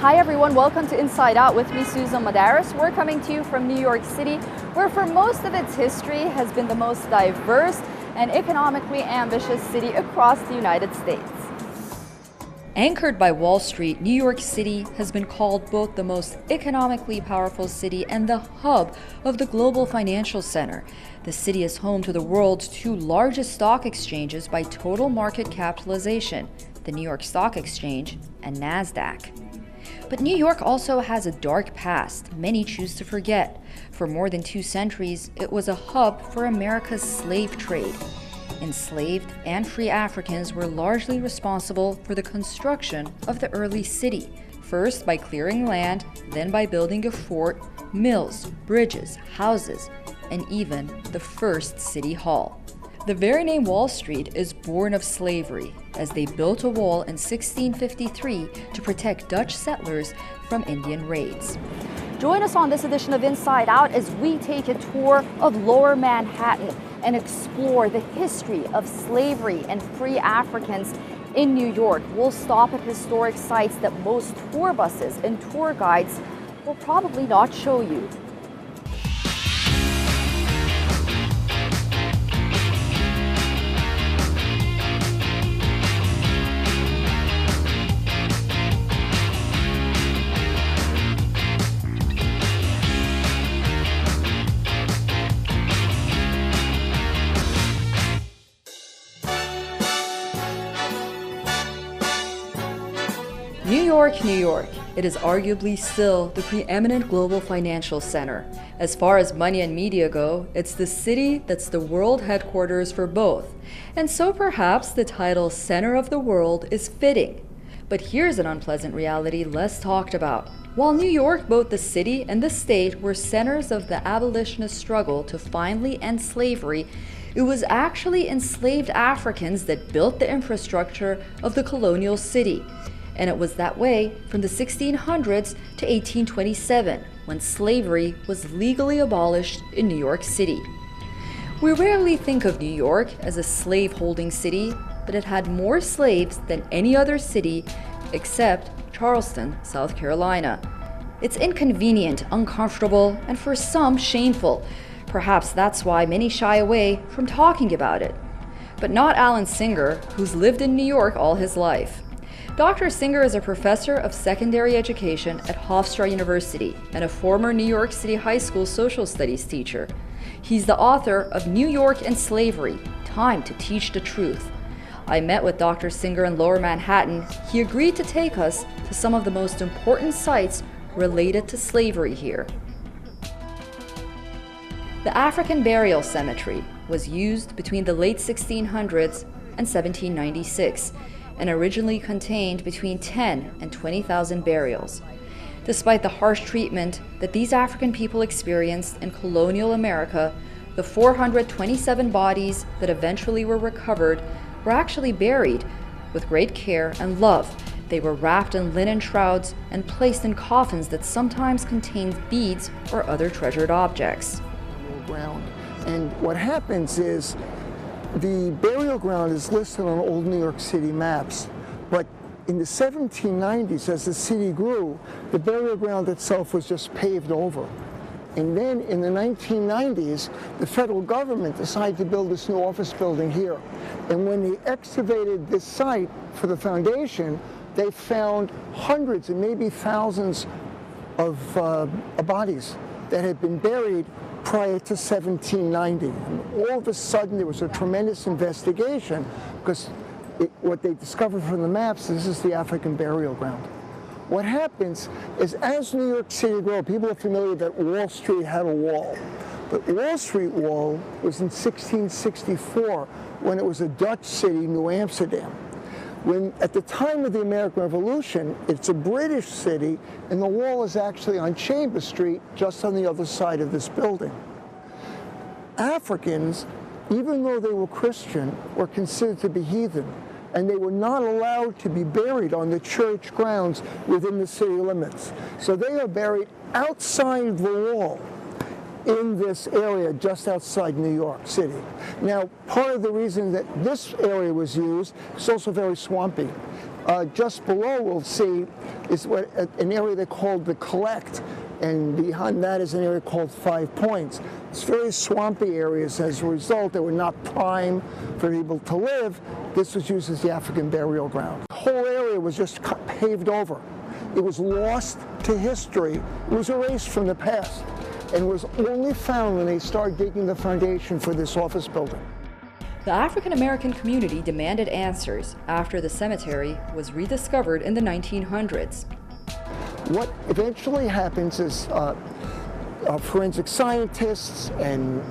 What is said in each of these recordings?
Hi everyone, welcome to Inside Out with me, Susan Madaris. We're coming to you from New York City, where for most of its history has been the most diverse and economically ambitious city across the United States. Anchored by Wall Street, New York City has been called both the most economically powerful city and the hub of the global financial center. The city is home to the world's two largest stock exchanges by total market capitalization, the New York Stock Exchange and NASDAQ. But New York also has a dark past many choose to forget. For more than 2 centuries, it was a hub for America's slave trade. Enslaved and free Africans were largely responsible for the construction of the early city, first by clearing land, then by building a fort, mills, bridges, houses, and even the first city hall. The very name Wall Street is born of slavery, as they built a wall in 1653 to protect Dutch settlers from Indian raids. Join us on this edition of Inside Out as we take a tour of Lower Manhattan and explore the history of slavery and free Africans in New York. We'll stop at historic sites that most tour buses and tour guides will probably not show you. New York, New York. It is arguably still the preeminent global financial center. As far as money and media go, it's the city that's the world headquarters for both. And so perhaps the title Center of the World is fitting. But here's an unpleasant reality less talked about. While New York, both the city and the state, were centers of the abolitionist struggle to finally end slavery, it was actually enslaved Africans that built the infrastructure of the colonial city. And it was that way from the 1600s to 1827, when slavery was legally abolished in New York City. We rarely think of New York as a slave-holding city, but it had more slaves than any other city except Charleston, South Carolina. It's inconvenient, uncomfortable, and for some shameful. Perhaps that's why many shy away from talking about it. But not Alan Singer, who's lived in New York all his life. Dr. Singer is a professor of secondary education at Hofstra University and a former New York City High School social studies teacher. He's the author of New York and Slavery, Time to Teach the Truth. I met with Dr. Singer in Lower Manhattan. He agreed to take us to some of the most important sites related to slavery here. The African Burial Cemetery was used between the late 1600s and 1796. And originally contained between 10 and 20,000 burials. Despite the harsh treatment that these African people experienced in colonial America, the 427 bodies that eventually were recovered were actually buried with great care and love. They were wrapped in linen shrouds and placed in coffins that sometimes contained beads or other treasured objects. And what happens is, the burial ground is listed on old New York City maps, but in the 1790s, as the city grew, the burial ground itself was just paved over. And then in the 1990s, the federal government decided to build this new office building here. And when they excavated this site for the foundation, they found hundreds and maybe thousands of bodies that had been buried prior to 1790. And all of a sudden, there was a tremendous investigation because what they discovered from the maps, this is the African burial ground. What happens is, as New York City grew, people are familiar that Wall Street had a wall. But Wall Street Wall was in 1664 when it was a Dutch city, New Amsterdam. When, at the time of the American Revolution, it's a British city, and the wall is actually on Chambers Street, just on the other side of this building. Africans, even though they were Christian, were considered to be heathen, and they were not allowed to be buried on the church grounds within the city limits. So they are buried outside the wall in this area just outside New York City. Now, part of the reason that this area was used is also very swampy. Just below, we'll see, is an area they called the Collect, and behind that is an area called 5 Points. It's very swampy areas. As a result, they were not prime for people to live. This was used as the African burial ground. The whole area was just paved over. It was lost to history. It was erased from the past, and was only found when they started digging the foundation for this office building. The African American community demanded answers after the cemetery was rediscovered in the 1900s. What eventually happens is forensic scientists and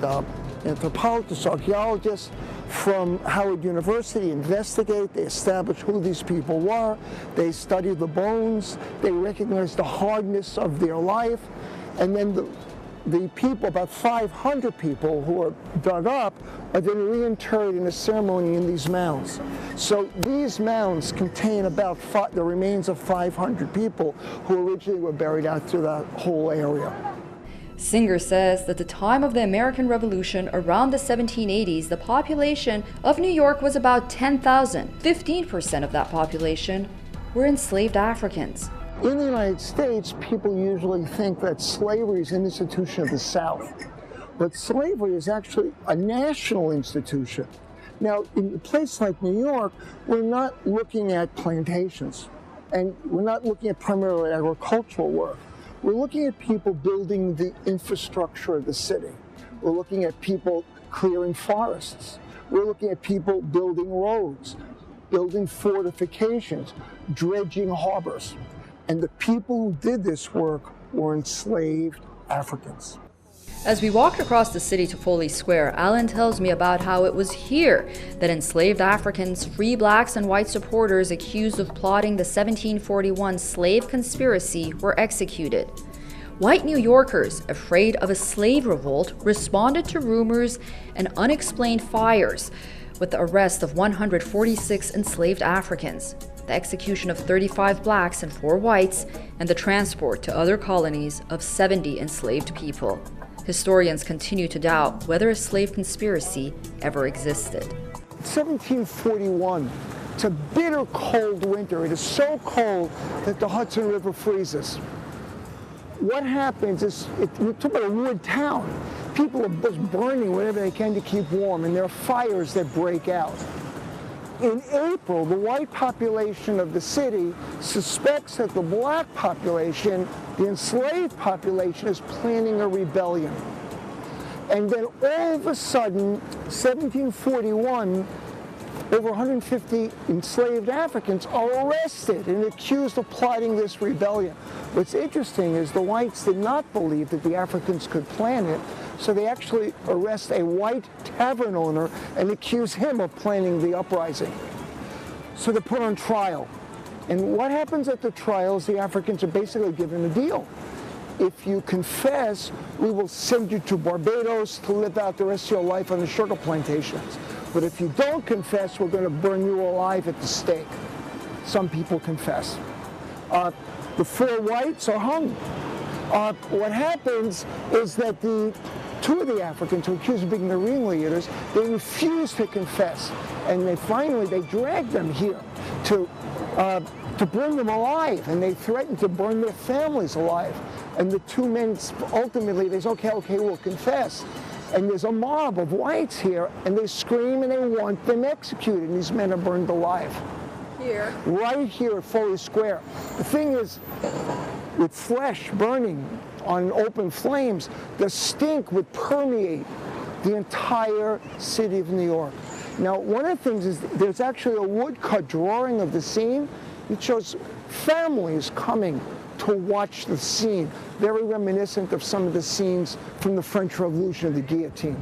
anthropologists, archaeologists from Howard University investigate, they establish who these people were, they study the bones, they recognize the hardness of their life, and then the people, about 500 people who are dug up, are then reinterred in a ceremony in these mounds. So these mounds contain about the remains of 500 people who originally were buried out through that whole area. Singer says that at the time of the American Revolution, around the 1780s, the population of New York was about 10,000. 15% of that population were enslaved Africans. In the United States, people usually think that slavery is an institution of the South, but slavery is actually a national institution. Now, in a place like New York, we're not looking at plantations, and we're not looking at primarily agricultural work. We're looking at people building the infrastructure of the city. We're looking at people clearing forests. We're looking at people building roads, building fortifications, dredging harbors. And the people who did this work were enslaved Africans. As we walked across the city to Foley Square, Alan tells me about how it was here that enslaved Africans, free blacks, and white supporters accused of plotting the 1741 slave conspiracy were executed. White New Yorkers, afraid of a slave revolt, responded to rumors and unexplained fires with the arrest of 146 enslaved Africans, the execution of 35 blacks and 4 whites, and the transport to other colonies of 70 enslaved people. Historians continue to doubt whether a slave conspiracy ever existed. 1741, it's a bitter cold winter. It is so cold that the Hudson River freezes. What happens is, we're talking about a wood town. People are just burning whatever they can to keep warm, and there are fires that break out. In April, the white population of the city suspects that the black population, the enslaved population, is planning a rebellion. And then all of a sudden, 1741, over 150 enslaved Africans are arrested and accused of plotting this rebellion. What's interesting is the whites did not believe that the Africans could plan it, so they actually arrest a white tavern owner and accuse him of planning the uprising. So they're put on trial. And what happens at the trial is the Africans are basically given a deal. If you confess, we will send you to Barbados to live out the rest of your life on the sugar plantations. But if you don't confess, we're going to burn you alive at the stake. Some people confess. The 4 whites are hung. What happens is that 2 of the Africans who are accused of being the ringleaders, they refuse to confess. And they drag them here to burn them alive. And they threaten to burn their families alive. And the 2 men, ultimately, they say, okay, we'll confess. And there's a mob of whites here, and they scream and they want them executed. And these men are burned alive. Here? Right here at Foley Square. The thing is, with flesh burning on open flames, the stink would permeate the entire city of New York. Now, one of the things is there's actually a woodcut drawing of the scene. It shows families coming to watch the scene, very reminiscent of some of the scenes from the French Revolution of the guillotine.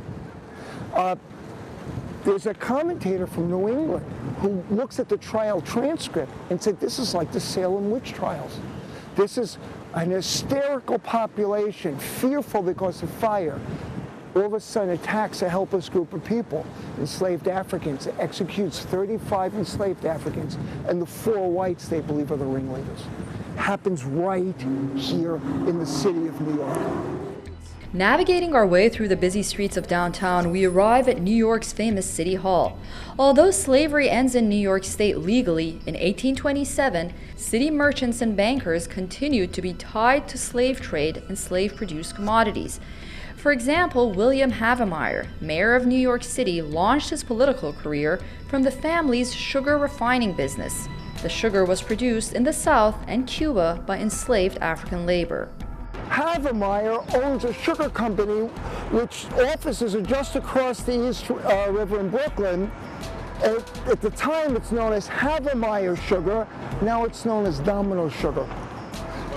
There's a commentator from New England who looks at the trial transcript and said, this is like the Salem witch trials. This is an hysterical population, fearful because of fire. All of a sudden attacks a helpless group of people, enslaved Africans, executes 35 enslaved Africans, and the 4 whites they believe are the ringleaders. Happens right here in the city of New York. Navigating our way through the busy streets of downtown, we arrive at New York's famous City Hall. Although slavery ends in New York State legally in 1827, city merchants and bankers continued to be tied to slave trade and slave-produced commodities. For example, William Havemeyer, mayor of New York City, launched his political career from the family's sugar refining business. The sugar was produced in the South and Cuba by enslaved African labor. Havemeyer owns a sugar company which offices are just across the East River in Brooklyn. At the time, it's known as Havemeyer Sugar. Now it's known as Domino Sugar.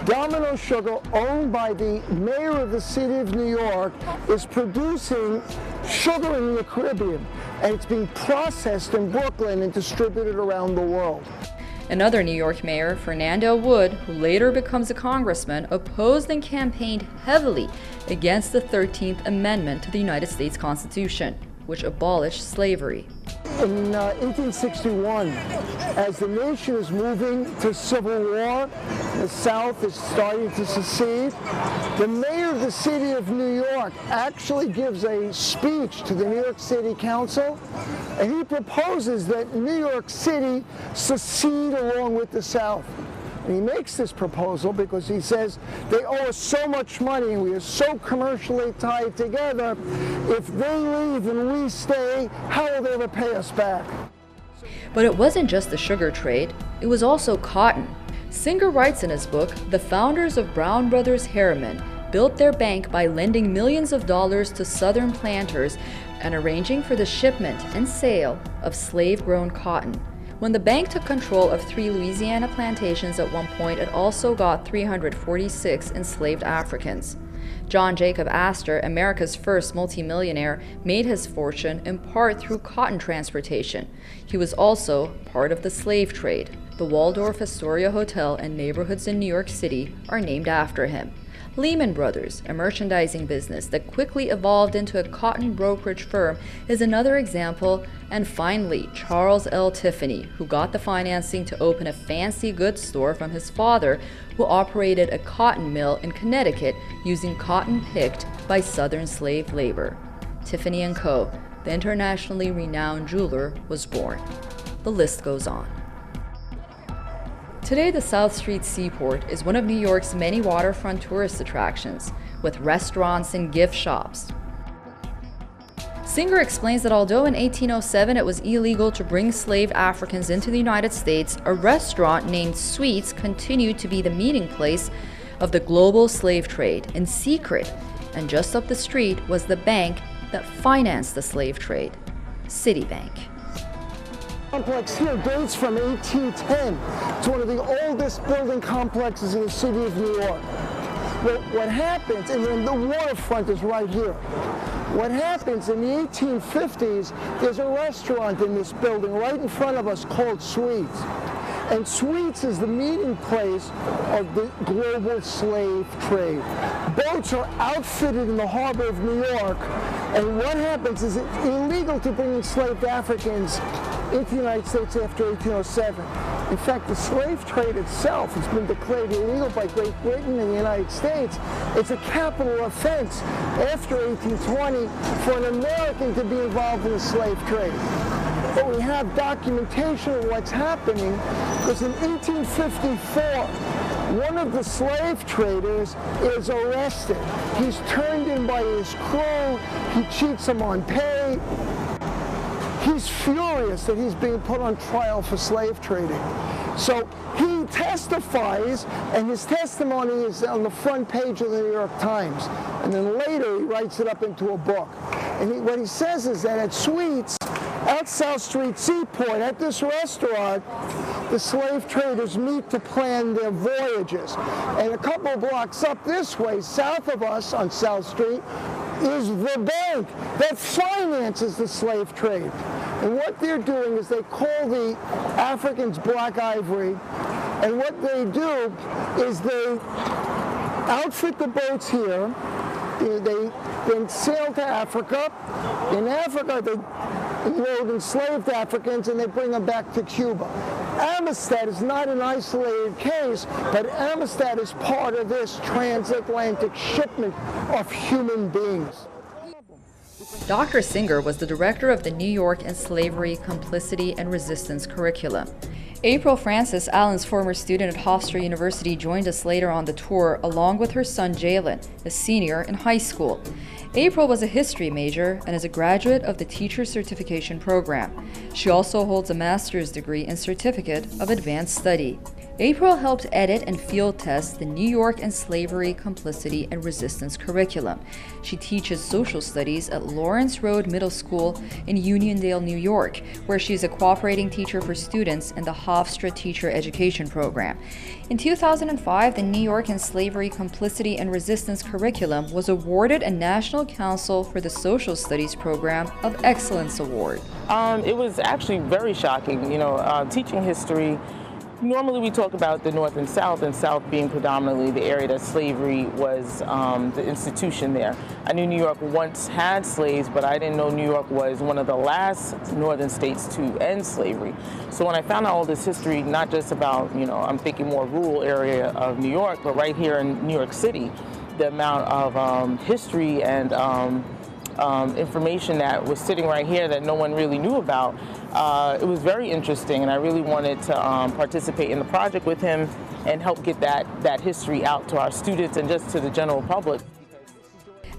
Domino Sugar, owned by the mayor of the city of New York, is producing sugar in the Caribbean, and it's being processed in Brooklyn and distributed around the world. Another New York mayor, Fernando Wood, who later becomes a congressman, opposed and campaigned heavily against the 13th Amendment to the United States Constitution, which abolished slavery. In 1861, as the nation is moving to civil war, the South is starting to secede, the mayor of the city of New York actually gives a speech to the New York City Council, and he proposes that New York City secede along with the South. And he makes this proposal because he says they owe us so much money and we are so commercially tied together. If they leave and we stay, how will they ever pay us back? But it wasn't just the sugar trade, it was also cotton. Singer writes in his book, the founders of Brown Brothers Harriman built their bank by lending millions of dollars to Southern planters and arranging for the shipment and sale of slave-grown cotton. When the bank took control of 3 Louisiana plantations at one point, it also got 346 enslaved Africans. John Jacob Astor, America's first multimillionaire, made his fortune in part through cotton transportation. He was also part of the slave trade. The Waldorf Astoria Hotel and neighborhoods in New York City are named after him. Lehman Brothers, a merchandising business that quickly evolved into a cotton brokerage firm, is another example. And finally, Charles L. Tiffany, who got the financing to open a fancy goods store from his father, who operated a cotton mill in Connecticut using cotton picked by Southern slave labor. Tiffany & Co., the internationally renowned jeweler, was born. The list goes on. Today, the South Street Seaport is one of New York's many waterfront tourist attractions, with restaurants and gift shops. Singer explains that although in 1807 it was illegal to bring enslaved Africans into the United States, a restaurant named Sweets continued to be the meeting place of the global slave trade in secret, and just up the street was the bank that financed the slave trade, Citibank. Complex here dates from 1810. It's one of the oldest building complexes in the city of New York. What happens, and then the waterfront is right here. What happens in the 1850s, there's a restaurant in this building right in front of us called Sweets. And Sweets is the meeting place of the global slave trade. Boats are outfitted in the harbor of New York, and what happens is it's illegal to bring enslaved Africans into the United States after 1807. In fact, the slave trade itself has been declared illegal by Great Britain and the United States. It's a capital offense after 1820 for an American to be involved in the slave trade. But we have documentation of what's happening because in 1854, one of the slave traders is arrested. He's turned in by his crew. He cheats them on pay. He's furious that he's being put on trial for slave trading. So he testifies, and his testimony is on the front page of the New York Times. And then later he writes it up into a book. And what he says is that at Sweets, at South Street Seaport, at this restaurant, the slave traders meet to plan their voyages. And a couple blocks up this way, south of us on South Street, is the bank that finances the slave trade. And what they're doing is they call the Africans black ivory, and what they do is they outfit the boats here. They then sail to Africa. In Africa, they load enslaved Africans and they bring them back to Cuba. Amistad is not an isolated case, but Amistad is part of this transatlantic shipment of human beings. Dr. Singer was the director of the New York and Slavery, Complicity, and Resistance curriculum. April Francis, Allen's former student at Hofstra University, joined us later on the tour along with her son Jalen, a senior in high school. April was a history major and is a graduate of the Teacher Certification Program. She also holds a master's degree and certificate of advanced study. April helped edit and field test the New York and Slavery, Complicity, and Resistance curriculum. She teaches social studies at Lawrence Road Middle School in Uniondale, New York, where she is a cooperating teacher for students in the Hofstra Teacher Education Program. In 2005, the New York and Slavery, Complicity, and Resistance curriculum was awarded a National Council for the Social Studies Program of Excellence Award. It was actually very shocking. Teaching history, normally we talk about the North and South being predominantly the area that slavery was the institution there. I knew New York once had slaves, but I didn't know New York was one of the last northern states to end slavery. So when I found out all this history, not just about, I'm thinking more rural area of New York, but right here in New York City, the amount of history and information that was sitting right here that no one really knew about. It was very interesting, and I really wanted to participate in the project with him and help get that history out to our students and just to the general public.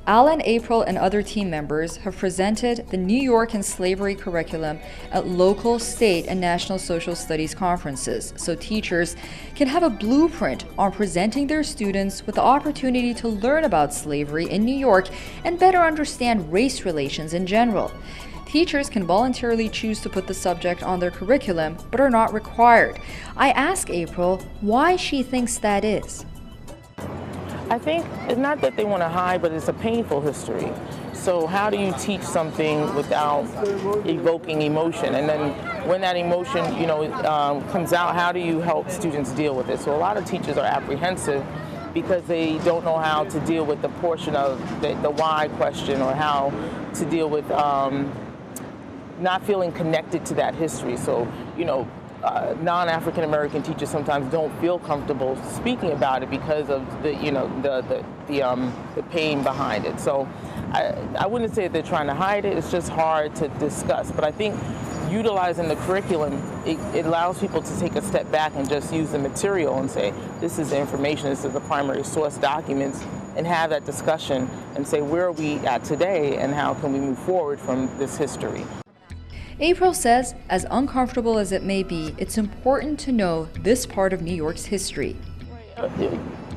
Allen, April, and other team members have presented the New York and Slavery curriculum at local, state, and national social studies conferences, so teachers can have a blueprint on presenting their students with the opportunity to learn about slavery in New York and better understand race relations in general. Teachers can voluntarily choose to put the subject on their curriculum, but are not required. I ask April why she thinks that is. I think it's not that they want to hide, but it's a painful history. So how do you teach something without evoking emotion? And then when that emotion, comes out, how do you help students deal with it? So a lot of teachers are apprehensive because they don't know how to deal with the portion of the why question, or how to deal with not feeling connected to that history. So, non-African American teachers sometimes don't feel comfortable speaking about it because of the pain behind it. So I wouldn't say that they're trying to hide it. It's just hard to discuss. But I think utilizing the curriculum, it allows people to take a step back and just use the material and say, this is the information, this is the primary source documents, and have that discussion and say, where are we at today and how can we move forward from this history? April says, as uncomfortable as it may be, it's important to know this part of New York's history.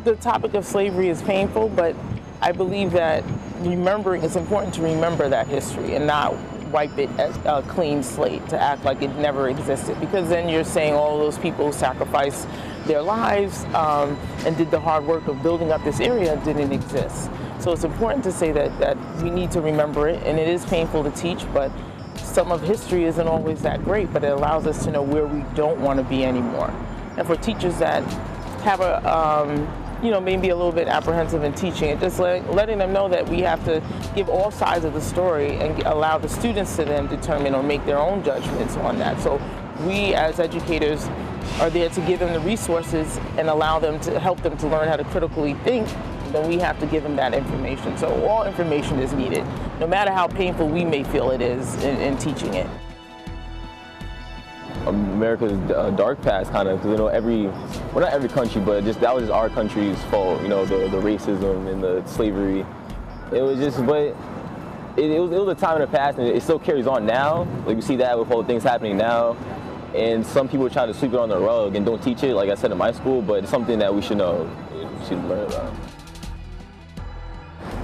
The topic of slavery is painful, but I believe that it's important to remember that history and not wipe it as a clean slate, to act like it never existed, because then you're saying all those people sacrificed their lives and did the hard work of building up this area didn't exist. So it's important to say that we need to remember it, and it is painful to teach, but some of history isn't always that great, but it allows us to know where we don't want to be anymore. And for teachers that have maybe a little bit apprehensive in teaching, and just letting them know that we have to give all sides of the story and allow the students to then determine or make their own judgments on that. So we as educators are there to give them the resources and allow them to help them to learn how to critically think. Then we have to give them that information. So all information is needed, no matter how painful we may feel it is in teaching it. America's dark past, kind of, because not every country, but that was just our country's fault. The racism and the slavery. It was just, but it was a time in the past, and it still carries on now. Like we see that with all the things happening now, and some people try to sweep it on the rug and don't teach it. Like I said in my school, but it's something that we should know, we should learn about.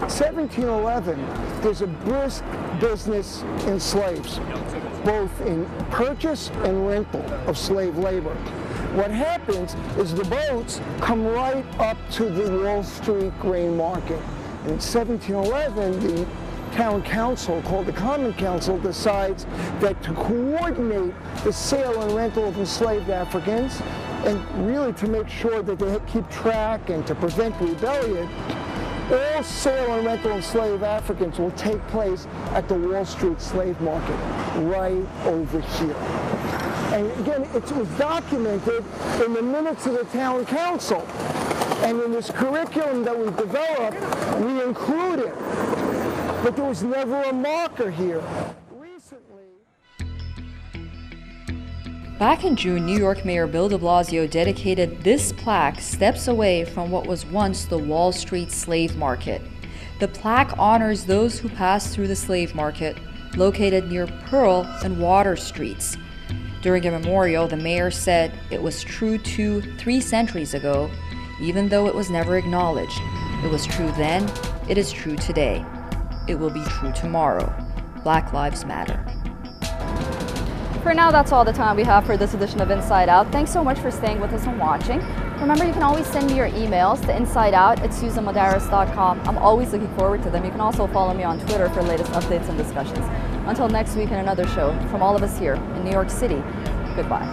1711, there's a brisk business in slaves, both in purchase and rental of slave labor. What happens is the boats come right up to the Wall Street grain market. In 1711, the town council, called the Common Council, decides that to coordinate the sale and rental of enslaved Africans, and really to make sure that they keep track and to prevent rebellion, all sale and rental of enslaved Africans will take place at the Wall Street slave market, right over here. And again, it was documented in the minutes of the town council. And in this curriculum that we developed, we include it. But there was never a marker here. Back in June, New York Mayor Bill de Blasio dedicated this plaque steps away from what was once the Wall Street slave market. The plaque honors those who passed through the slave market, located near Pearl and Water Streets. During a memorial, the mayor said it was true 3 centuries ago, even though it was never acknowledged. It was true then, it is true today. It will be true tomorrow. Black Lives Matter. For now, that's all the time we have for this edition of Inside Out. Thanks so much for staying with us and watching. Remember, you can always send me your emails to insideout@susanmadaris.com. I'm always looking forward to them. You can also follow me on Twitter for latest updates and discussions. Until next week in another show, from all of us here in New York City, goodbye.